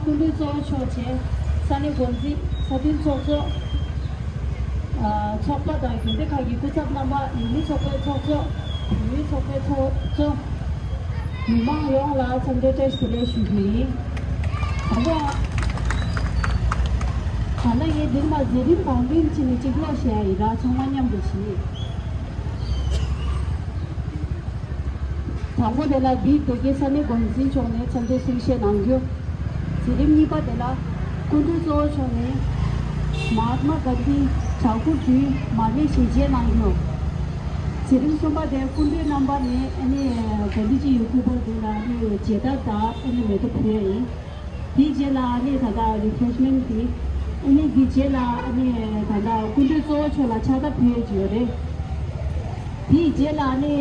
군대 조초체 산에 본지 사진 조조 척바다 근데 가기 구잡 남아 이미 척바 조조 이미 척바 조조 미망 용라 참대 테스트를 쉬기 아마 하나의 들마 제린 방빈 치니 찍려셔야 정만념 것이 당고데라 비 되게 산에 본지 존에 참대 실시 남겨 지림니 바데라 군두조 존에 महात्मा गांधी ठाकुर जी माने सीजे नांगो सिरिम सोबा दे कुंडे नंबर ने अने गांधी जी यूट्यूबर देला ने जेदा ता अने में तो फ्री दी जेला ने दादा रिफ्रेशमेंट दी अने दी जेला अने दादा कुंडे जो छोला छाता फ्री जियो दी जेला ने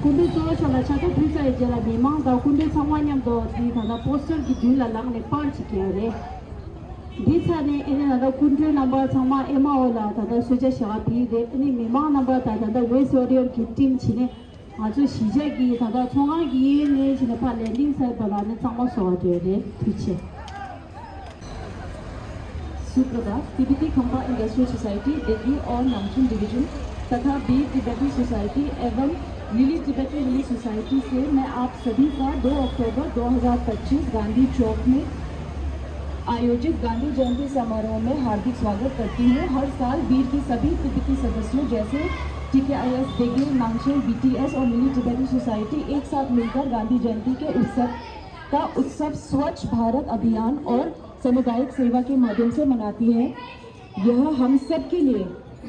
कुंडे जो छोला छाता फ्री से जेला बेमा दा कुंडे सामान्यम दो दी दादा पोस्टर की जुला लांग ने पांच किया रे दिसाने इन्हें दादा कुंडे नंबर समा एमा वाला दादा सुजा शादी दे इन्हें मेमा नंबर दादा वेस्ट ओरियर की टीम छिने आज सीजे की दादा चोंगा की ने छिने पाले लिंक से बनाने समा सोचे रे पीछे सुप्रभात तिब्बती खंबा इंडस्ट्रियल सोसाइटी दिल्ली और नामचीन डिवीजन तथा बी तिब्बती सोसाइटी एवं लिली तिब्बती लिली सोसाइटी से मैं आप सभी का 2 अक्टूबर 2025 गांधी चौक में आयोजित गांधी जयंती समारोह में हार्दिक स्वागत करती हूँ। हर साल बीर की सभी तिब्बती सदस्यों जैसे TKIS, देगे, नांगशेल, BTS और मिली तिब्बती सोसाइटी एक साथ मिलकर गांधी जयंती के उत्सव स्वच्छ भारत अभियान और सामुदायिक सेवा के माध्यम से मनाती है। यह हम सब के लिए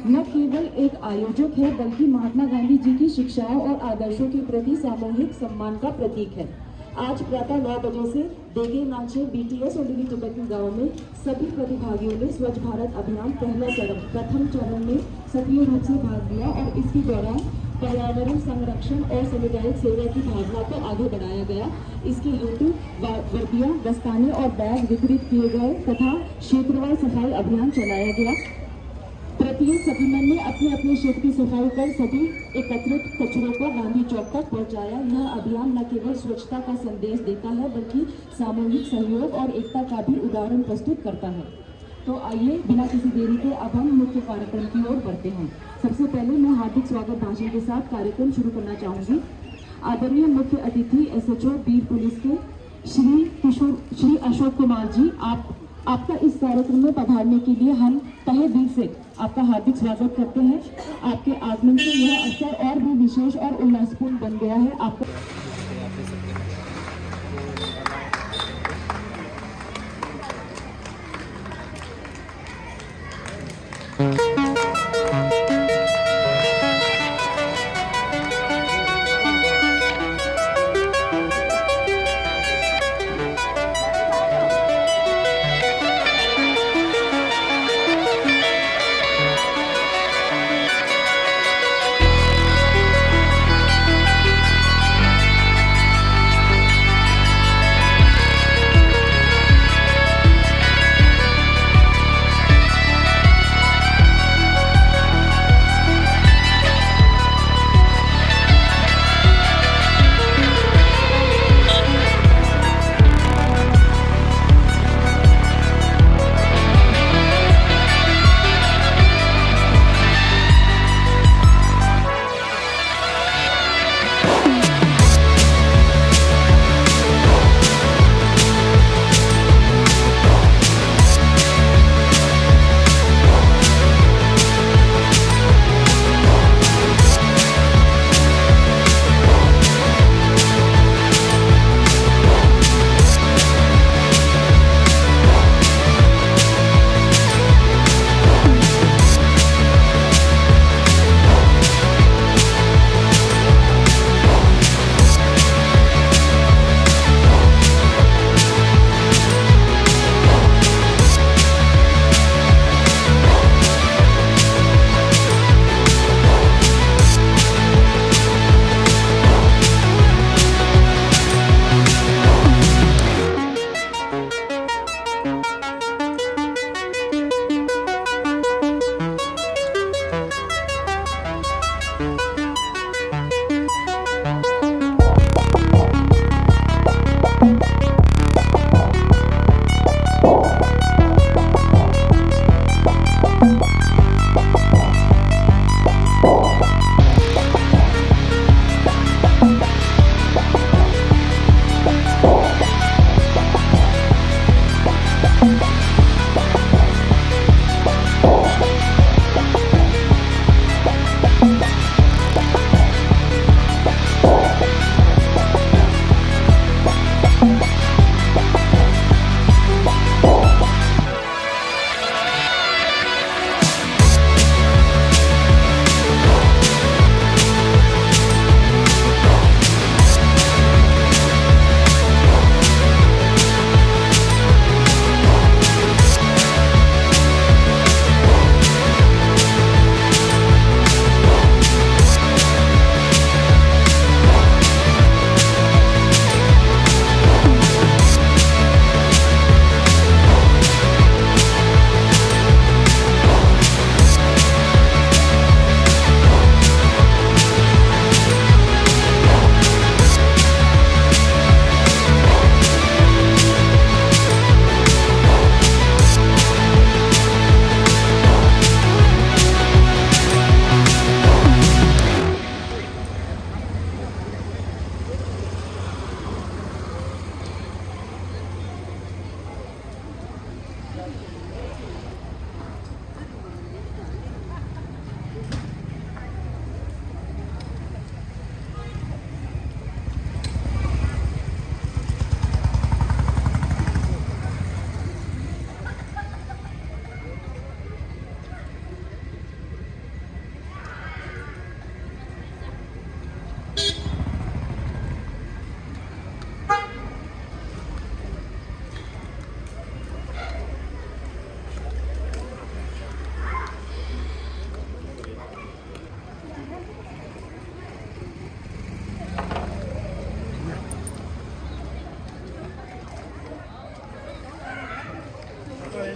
न केवल एक आयोजक है बल्कि महात्मा गांधी जी की शिक्षाओं और आदर्शों के प्रति सामूहिक सम्मान का प्रतीक है। आज प्रातः 9 बजे से देगे, नांगशेल, BTS और लिली तिब्बती गांव में सभी प्रतिभागियों ने स्वच्छ भारत अभियान प्रथम चरण में सक्रिय रूप से भाग लिया और इसके दौरान पर्यावरण संरक्षण और सामुदायिक सेवा की भावना को आगे बढ़ाया गया। इसके हेतु वर्दियां, दस्ताने और बैग वितरित किए गए तथा क्षेत्रवार सफाई अभियान चलाया गया। प्रत्येक सेटलमेंट ने अपने अपने क्षेत्र की सफाई कर सभी एकत्रित कचरों को गांधी चौक तक पहुंचाया। यह अभियान न केवल स्वच्छता का संदेश देता है बल्कि सामूहिक सहयोग और एकता का भी उदाहरण प्रस्तुत करता है। तो आइए बिना किसी देरी के अब हम मुख्य कार्यक्रम की ओर बढ़ते हैं। सबसे पहले मैं हार्दिक स्वागत भाषण के साथ कार्यक्रम शुरू करना चाहूँगी। आदरणीय मुख्य अतिथि SHO बीर पुलिस के श्री अशोक कुमार जी, आपका इस कार्यक्रम में पधारने के लिए हम तहे दिल से आपका हार्दिक स्वागत करते हैं। आपके आगमन से यह अवसर और भी विशेष और उल्लासपूर्ण बन गया है। आपका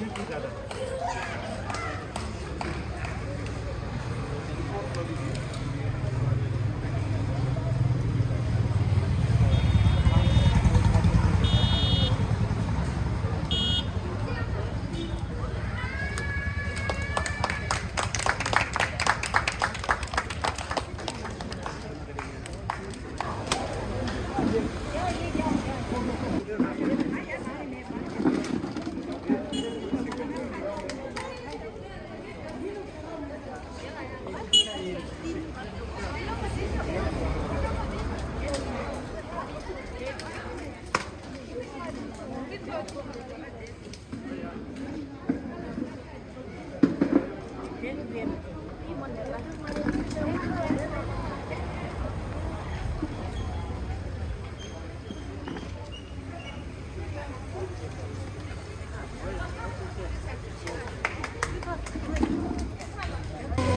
गली की ज़्यादा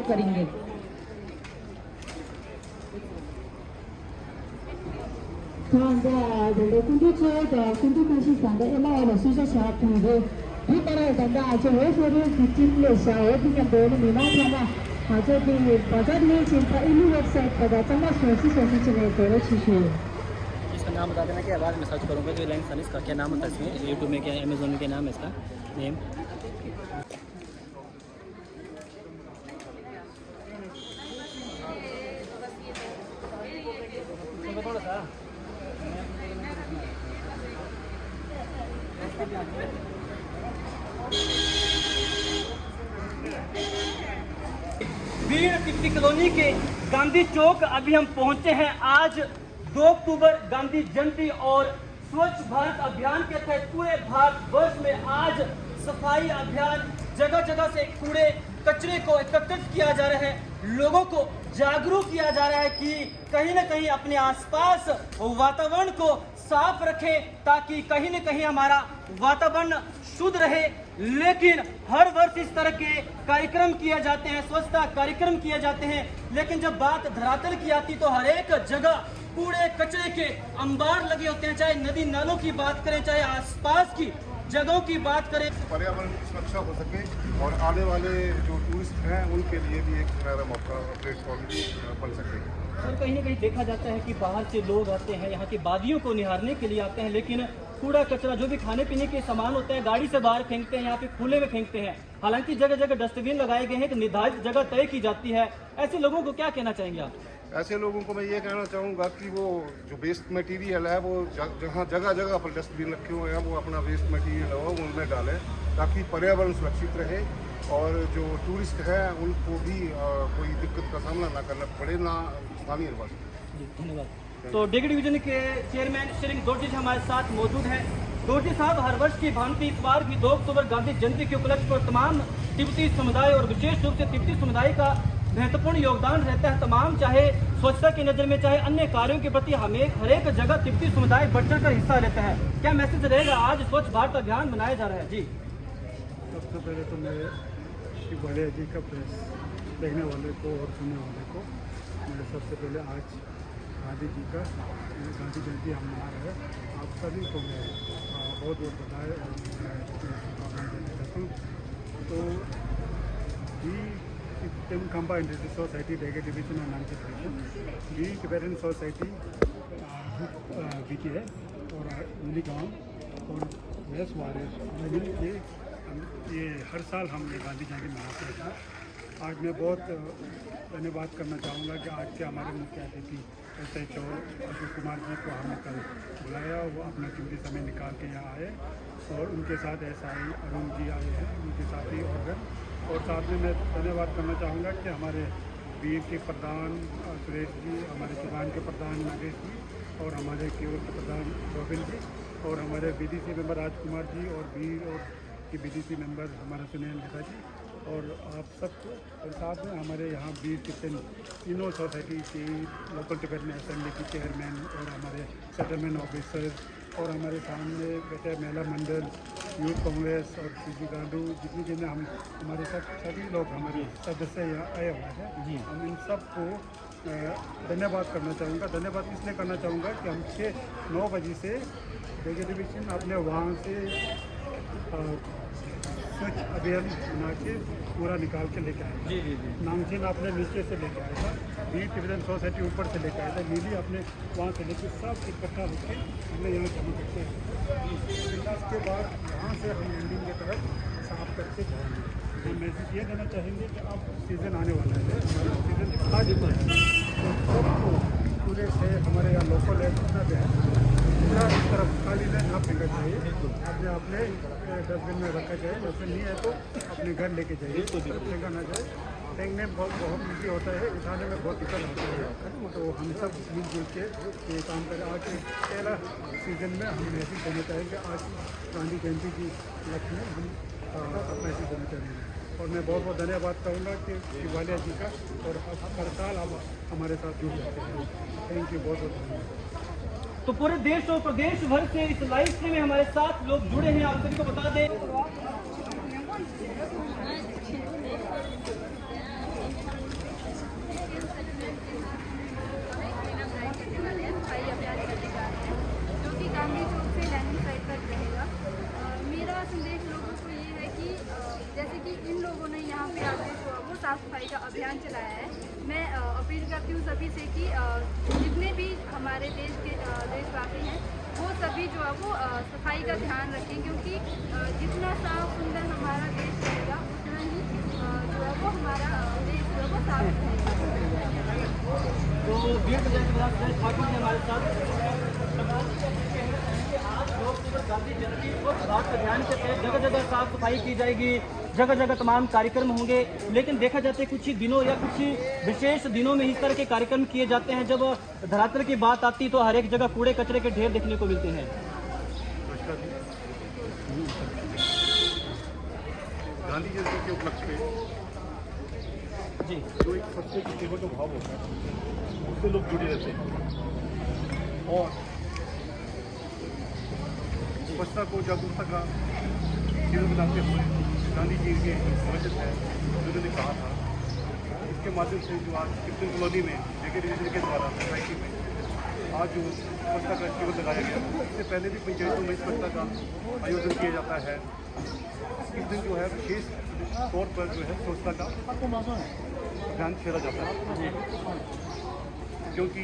करेंगे। इसका नाम बता देना कि आवाज़ में सर्च करूँगा तो रिलायंस सन इसका क्या नाम होता है इसमें यूट्यूब में क्या अमेजोन में क्या नाम है इसका नेम। थोड़ा सा भीड़ तिप्ती कॉलोनी के गांधी चौक अभी हम पहुंचे हैं। आज 2 अक्टूबर गांधी जयंती और स्वच्छ भारत अभियान के तहत पूरे भारतवर्ष में आज सफाई अभियान, जगह जगह से कूड़े कचरे को एकत्रित किया जा रहा है, लोगों को जागरूक किया जा रहा है कि कहीं ना कहीं अपने आसपास वातावरण को साफ रखें ताकि कहीं न कहीं हमारा वातावरण शुद्ध रहे। लेकिन हर वर्ष इस तरह के कार्यक्रम किए जाते हैं, स्वच्छता कार्यक्रम किए जाते हैं, लेकिन जब बात धरातल की आती तो हर एक जगह कूड़े कचरे के अंबार लगे होते हैं। चाहे नदी नालों की बात करें, चाहे आसपास की जगहों की बात करें। पर्यावरण की सुरक्षा हो सके और आने वाले जो टूरिस्ट हैं उनके लिए भी एक नया मौका प्लेटफॉर्म बन सके। और कहीं ना कहीं देखा जाता है कि बाहर से लोग आते हैं, यहाँ की वादियों को निहारने के लिए आते हैं, लेकिन कूड़ा कचरा जो भी खाने पीने के सामान होते हैं गाड़ी से बाहर फेंकते हैं, यहाँ पे खुले में फेंकते हैं। हालांकि जगह जगह डस्टबिन लगाए गए हैं, एक निर्धारित जगह तय की जाती है। ऐसे लोगों को क्या कहना चाहेंगे आप? ऐसे लोगों को मैं ये कहना चाहूँगा कि वो जो वेस्ट मटेरियल है वो जहाँ जगह जगह पर डस्टबिन रखे हुए हैं वो अपना वेस्ट मटेरियल है वो उनमें डालें ताकि पर्यावरण सुरक्षित रहे और जो टूरिस्ट हैं उनको भी कोई दिक्कत का सामना ना करना पड़े, ना स्थानीय निवासी। जी धन्यवाद। तो डिग्री डिवीजन के चेयरमैन श्री दोर्जी जी हमारे साथ मौजूद हैं। दोर्जी साहब, हर वर्ष की भांति इस बार भी 2 अक्टूबर गांधी जयंती के उपलक्ष्य पर तमाम तिब्बती समुदाय और विशेष रूप से तिब्बती समुदाय का महत्वपूर्ण योगदान रहता है। तमाम चाहे स्वच्छता की नज़र में चाहे अन्य कार्यों के प्रति हमें हर एक जगह तिब्बती समुदाय बढ़ चढ़ कर हिस्सा लेता है। क्या मैसेज रहेगा आज स्वच्छ भारत अभियान मनाया जा रहा है? जी सबसे पहले तो मैं श्री बड़े जी का प्रेस देखने वाले को और सुनने वाले को मैं सबसे पहले आज गांधी जी का गांधी जयंती हम मना रहे हैं। आप सभी को मैं बहुत बहुत बधाई और शुभकामनाएं देना चाहता हूँ। तो टीम खंबा इंडस्ट्री सोसाइटी डेगे डिवीजन और नाम की टिबेटन सोसाइटी बीटी है और नीली गाँव और वेस्ट वारियर ये हर साल हम ये गांधी जयंती मनाते हैं। आज मैं बहुत धन्यवाद करना चाहूँगा कि आज के हमारे मुख्य अतिथि SHO अशोक कुमार जी को हमने कल बुलाया, वो अपना कीमती समय निकाल के यहाँ आए और उनके साथ SI अरुण जी आए हैं, उनके साथ ही और साथ में मैं धन्यवाद करना चाहूँगा कि हमारे बीर के प्रधान सुरेश जी, हमारे चौहान के प्रधान नागेश जी और हमारे केवल के प्रधान गोविंद जी और हमारे BDC मेंबर राजकुमार जी और बीर और की BDC मेंबर हमारा सुनील नेता जी और आप सबको और साथ में हमारे यहाँ बीर किचन तीनों सोसाइटी के लोकल टिबेटन असेंबली के चेयरमैन और हमारे सेटलमेंट ऑफिसर और हमारे सामने बैठे महिला मंडल, यूथ कांग्रेस और PG गांडू जितने हम हमारे सभी लोग हमारे सदस्य यहाँ आए हुए हैं। हम इन सबको धन्यवाद करना चाहूँगा। धन्यवाद इसलिए करना चाहूँगा कि हम 6-9 बजे से डेगे डिवीजन अपने वहाँ से स्वच्छ अभियान बना के पूरा निकाल के लेके आया जी जी जी नामचीन आपने नीचे से लेके आया था, बीट डिवीजन सोसाइटी ऊपर से लेके आया था, नीली आपने वहाँ से लेके सब इकट्ठा होकर हमने यहाँ जमा करते हैं। इसके बाद यहाँ से हम एंडिंग की तरफ साफ करके जाएंगे। हम मैसेज ये देना चाहेंगे कि अब सीज़न आने वाला है, हमारा सीज़न आज ऊपर है, तो सबको पूरे से हमारे यहाँ लोकल है जितना भी है पूरा इस तरफ खाली में ना फेंका चाहिए, अपने अपने डस्टबिन में रखा जाए, जैसे नहीं है तो अपने घर लेके जाइए, फेंका ना जाए। फेंकने में बहुत ईजी होता है, उठाने में बहुत दिक्कत होती है, तो हम सब मिलजुल के ये काम करें। आज के पहला सीज़न में हम मैसेज देना चाहेंगे, आज गांधी जयंती की लक्ष्य में हम मैसेज देना चाहेंगे। और मैं बहुत बहुत धन्यवाद करूँगा कि शिवालिया जी का, और हर साल आप हमारे साथ जुड़ जाते हैं। थैंक यू, बहुत बहुत धन्यवाद। तो पूरे देश और प्रदेश भर से इस लाइव स्ट्रीम में हमारे साथ लोग जुड़े हैं। आप सभी को बता दें जो कि गांधी चौक से लैंडिंग साइड तक रहेगा। मेरा संदेश लोगों को ये है कि जैसे कि इन लोगों ने यहाँ पे आके जो है वो साफ सफाई का अभियान चलाया है, मैं अपील करती हूँ सभी से कि जितने भी हमारे देश के देशवासी हैं वो सभी जो है वो सफाई का ध्यान रखें, क्योंकि जितना साफ सुंदर हमारा देश रहेगा उतना ही जो है वो हमारा देश जो है वो साफ रहेगा। तो वीर विधायक ठाकुर जी हमारे साथ आज लोग गांधी जयंती स्वच्छ भारत अभियान के तहत जगह जगह साफ सफाई की जाएगी, जगह जगह तमाम कार्यक्रम होंगे। लेकिन देखा जाता है कुछ ही दिनों या कुछ ही विशेष दिनों में इस तरह के कार्यक्रम किए जाते हैं, जब धरातल की बात आती तो हर एक जगह कूड़े कचरे के ढेर देखने को मिलते हैं। गांधी जयंती के उपलक्ष्य में जी जो एक स्वच्छता की सेवा का भाव होता है उससे लोग जुड़े रहते हैं, और स्वच्छता को जागरूकता का केंद्र बनाते हुए गांधी जी के वचन है जिन्होंने कहा था, इसके माध्यम से जो आज क्रिश्चियन कॉलोनी में जेके डिवीजन के द्वारा सोसाइटी में आज जो स्वच्छता का शिविर लगाया गया, इससे पहले भी पंचायतों में स्वच्छता का आयोजन किया जाता है। इस दिन जो है विशेष तौर पर जो है स्वच्छता का ध्यान खेला जाता है, क्योंकि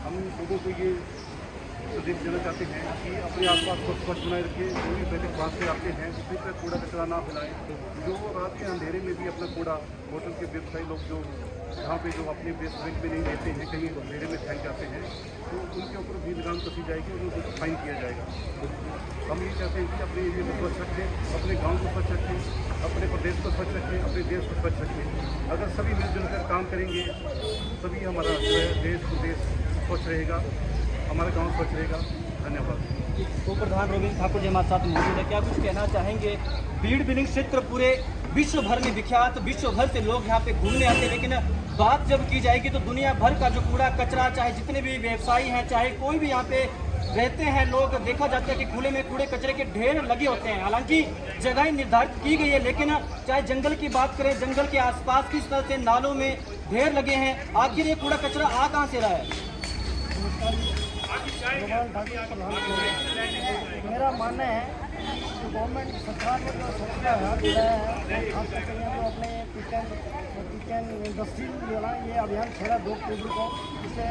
हम लोगों को ये संदेश देना चाहते हैं कि अपने आसपास को स्वच्छ बनाए रखें, जो भी पहले बाहर से आते हैं उसमें पर कूड़ा कचरा ना फैलाएं, जो रात के अंधेरे में भी अपना कूड़ा होटल के व्यवसायी लोग जो जहाँ पे जो अपने वेस्ट बैंक में नहीं देते हैं, कहीं अंधेरे में फेंक जाते हैं, तो उनके ऊपर भी लगाम कसी जाएगी और उनको फाइन किया जाएगा। हम ये चाहते हैं कि अपने एरिया को स्वच्छ रखें, अपने गाँव को स्वच्छ रखें, अपने प्रदेश को स्वच्छ रखें, अपने देश को स्वच्छ रखें। अगर सभी मिलजुल कर काम करेंगे तभी हमारा जो है देश प्रदेश स्वच्छ रहेगा, हमारा गांव स्वच्छ रहेगा। धन्यवाद। उप प्रधान रविंद्र ठाकुर जी हमारे साथ मौजूद है, क्या कुछ कहना चाहेंगे? बीड़ बिलिंग क्षेत्र पूरे विश्व भर में विख्यात, विश्व भर से लोग यहाँ पे घूमने आते हैं, लेकिन बात जब की जाएगी तो दुनिया भर का जो कूड़ा कचरा, चाहे जितने भी व्यवसायी हैं, चाहे कोई भी यहाँ पे रहते हैं लोग, देखा जाता है कि खुले में कूड़े कचरे के ढेर लगे होते हैं। हालांकि जगह निर्धारित की गई है, लेकिन चाहे जंगल की बात करें, जंगल के आसपास किस तरह से नालों में ढेर लगे हैं, आखिर ये कूड़ा कचरा आ कहाँ से रहा है? मेरा मानना है कि गवर्नमेंट सरकार ने जो सोचा है खास करके जो अपने किचन इंडस्ट्री वाला ये अभियान छेड़ा 2 अक्टूबर को, जिसे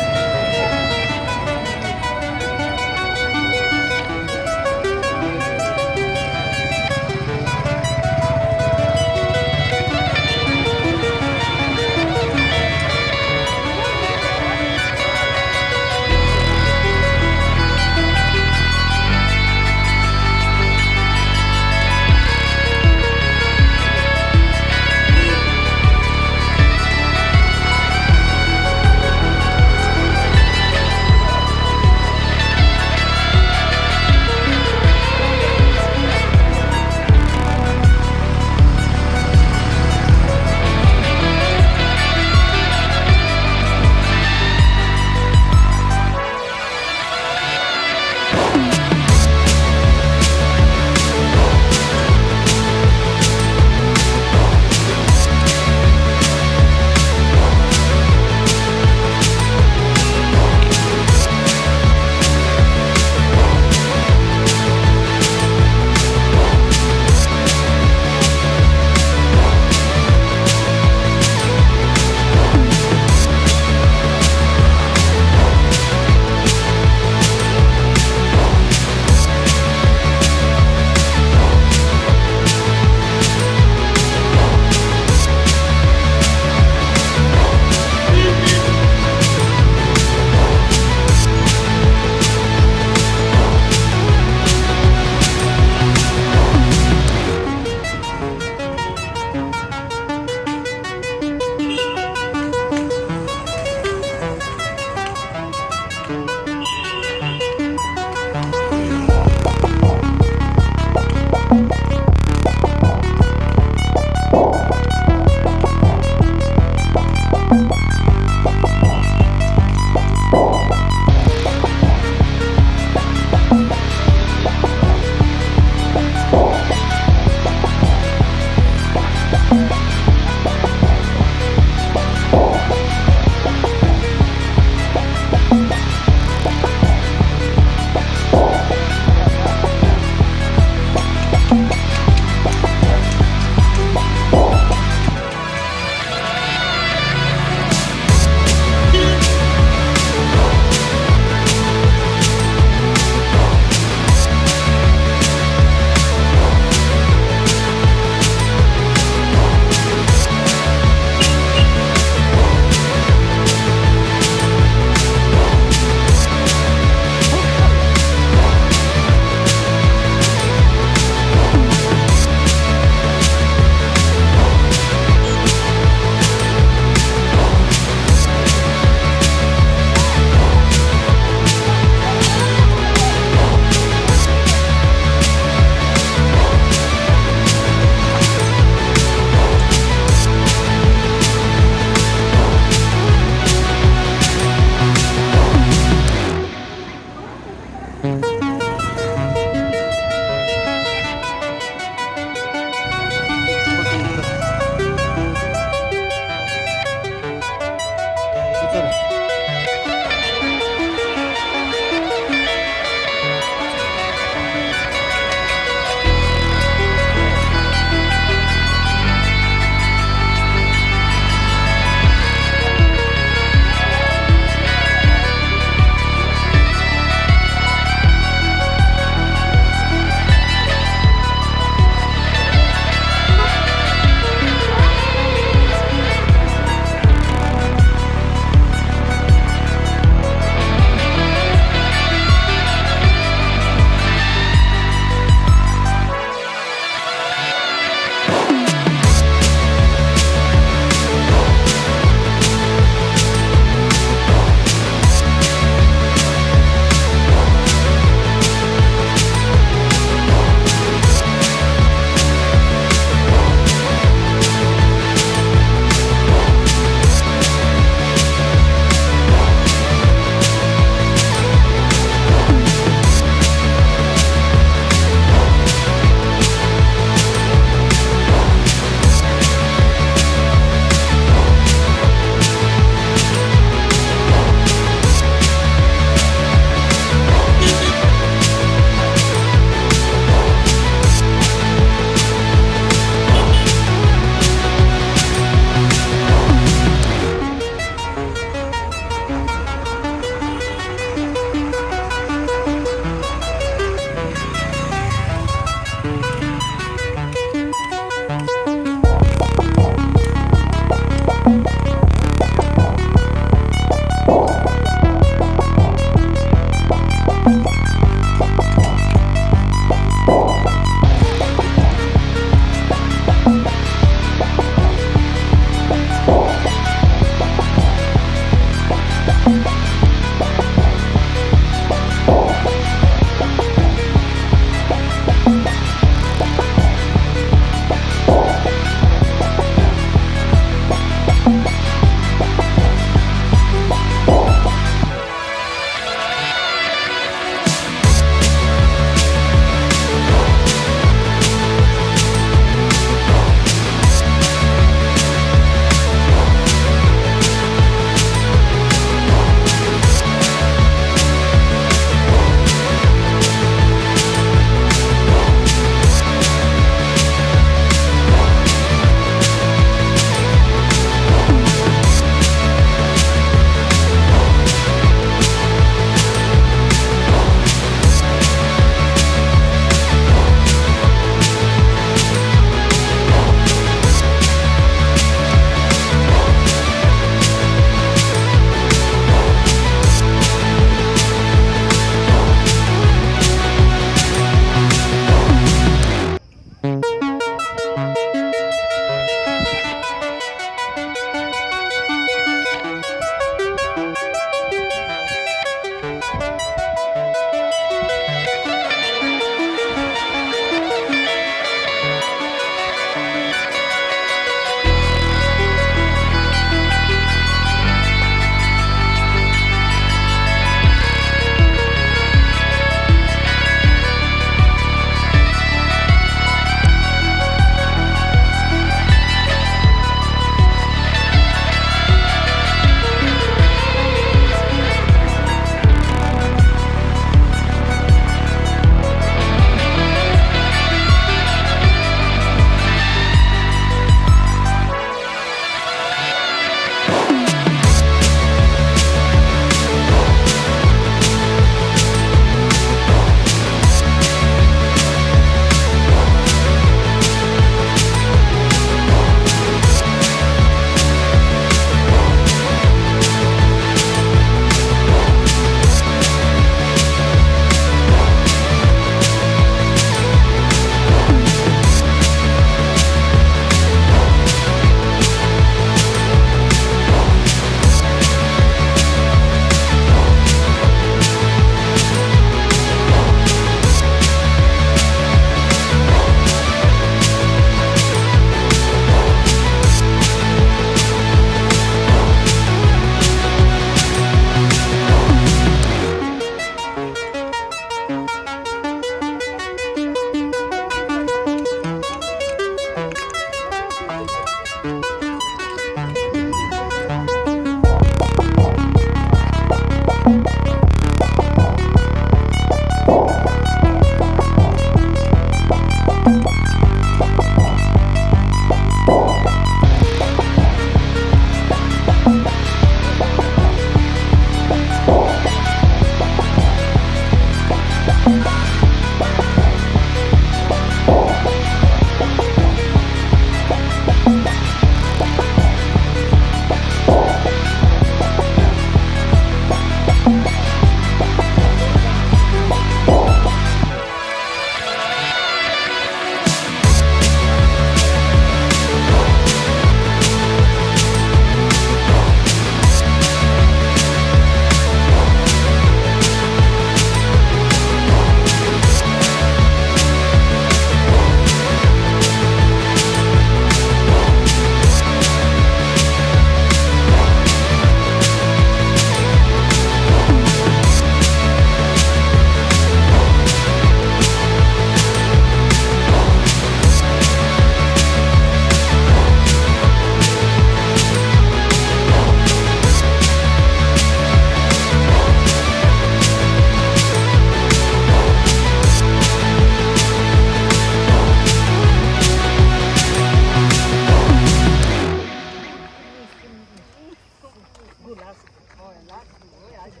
我也是，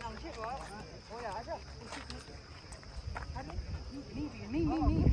我也是。